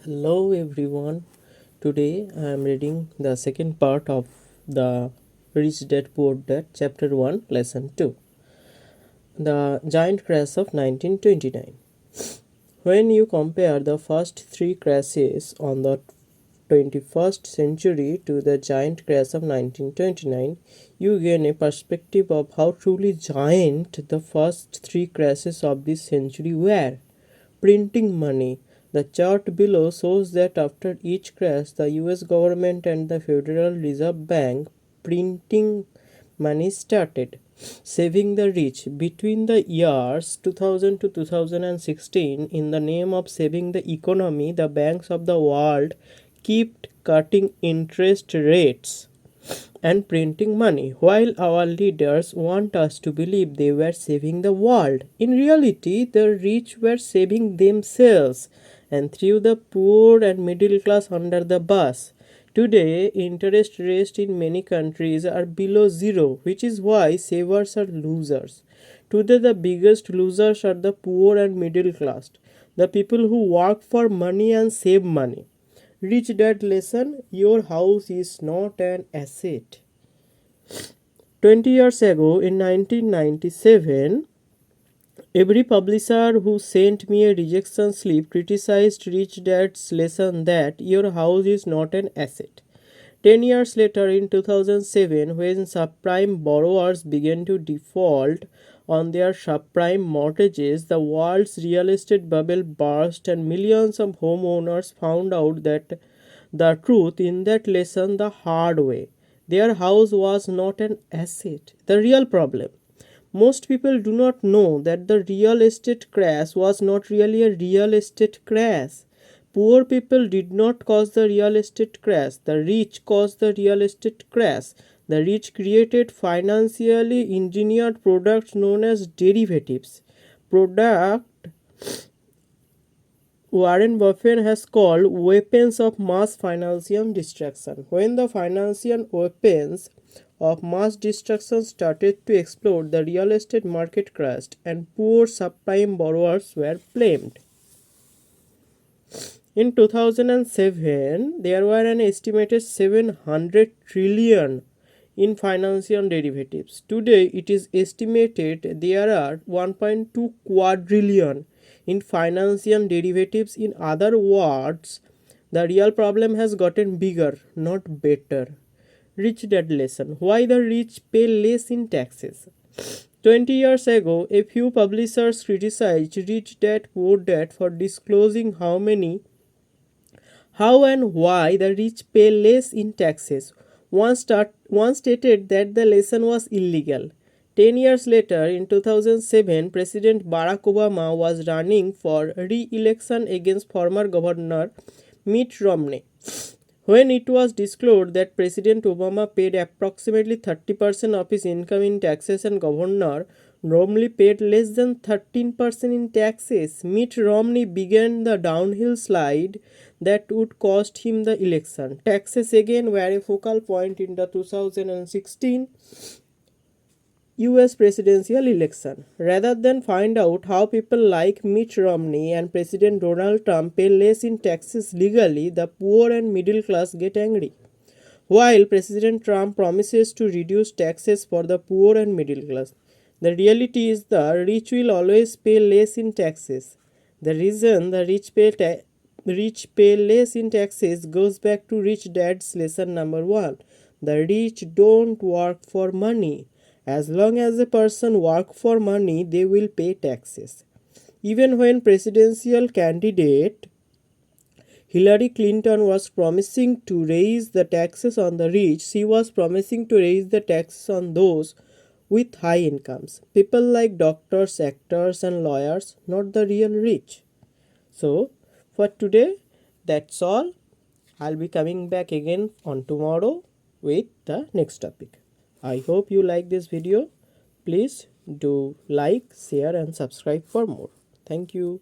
Hello everyone. Today I am reading the second part of the Rich Dad Poor Dad Chapter 1 Lesson 2. The Giant Crash of 1929. When you compare the first three crashes on the 21st century to the giant crash of 1929, you gain a perspective of how truly giant the first three crashes of this century were. Printing money. The chart below shows that after each crash, the US government and the Federal Reserve Bank printing money started, saving the rich. Between the years 2000 to 2016, in the name of saving the economy, the banks of the world kept cutting interest rates and printing money, while our leaders want us to believe they were saving the world. In reality, the rich were saving themselves and threw the poor and middle class under the bus. Today, interest rates in many countries are below zero, which is why savers are losers. Today, the biggest losers are the poor and middle class, the people who work for money and save money. Rich Dad lesson: your house is not an asset. 20 years ago, in 1997, every publisher who sent me a rejection slip criticized Rich Dad's lesson that your house is not an asset. 10 years later, in 2007, when subprime borrowers began to default on their subprime mortgages, the world's real estate bubble burst and millions of homeowners found out that the truth in that lesson the hard way. Their house was not an asset. The real problem. Most people do not know that the real estate crash was not really a real estate crash. Poor people did not cause the real estate crash. The rich caused the real estate crash. The rich created financially engineered products known as derivatives. Product Warren Buffett has called weapons of mass financial destruction. When the financial weapons of mass destruction started to explode, the real estate market crashed and poor subprime borrowers were blamed. In 2007, there were an estimated 700 trillion in financial derivatives. Today, it is estimated there are 1.2 quadrillion in financial derivatives. In other words, the real problem has gotten bigger, not better. Rich Dad lesson: why the rich pay less in taxes. 20 years ago, a few publishers criticized Rich Dad Poor Dad for disclosing how and why the rich pay less in taxes. One stated that the lesson was illegal. 10 years later, in 2007, President Barack Obama was running for re-election against former Governor Mitt Romney. When it was disclosed that President Obama paid approximately 30% of his income in taxes and Governor Romney paid less than 13% in taxes, Mitt Romney began the downhill slide that would cost him the election. Taxes again were a focal point in the 2016 US presidential election. Rather than find out how people like Mitt Romney and President Donald Trump pay less in taxes legally, the poor and middle class get angry. While President Trump promises to reduce taxes for the poor and middle class, the reality is the rich will always pay less in taxes. The reason the rich pay less in taxes goes back to Rich Dad's lesson number 1. The rich don't work for money. As long as a person works for money, they will pay taxes. Even when presidential candidate Hillary Clinton was promising to raise the taxes on the rich, she was promising to raise the taxes on those with high incomes. People like doctors, actors, and lawyers, not the real rich. So, for today, that's all. I'll be coming back again on tomorrow with the next topic. I hope you like this video. Please do like, share, and subscribe for more. Thank you.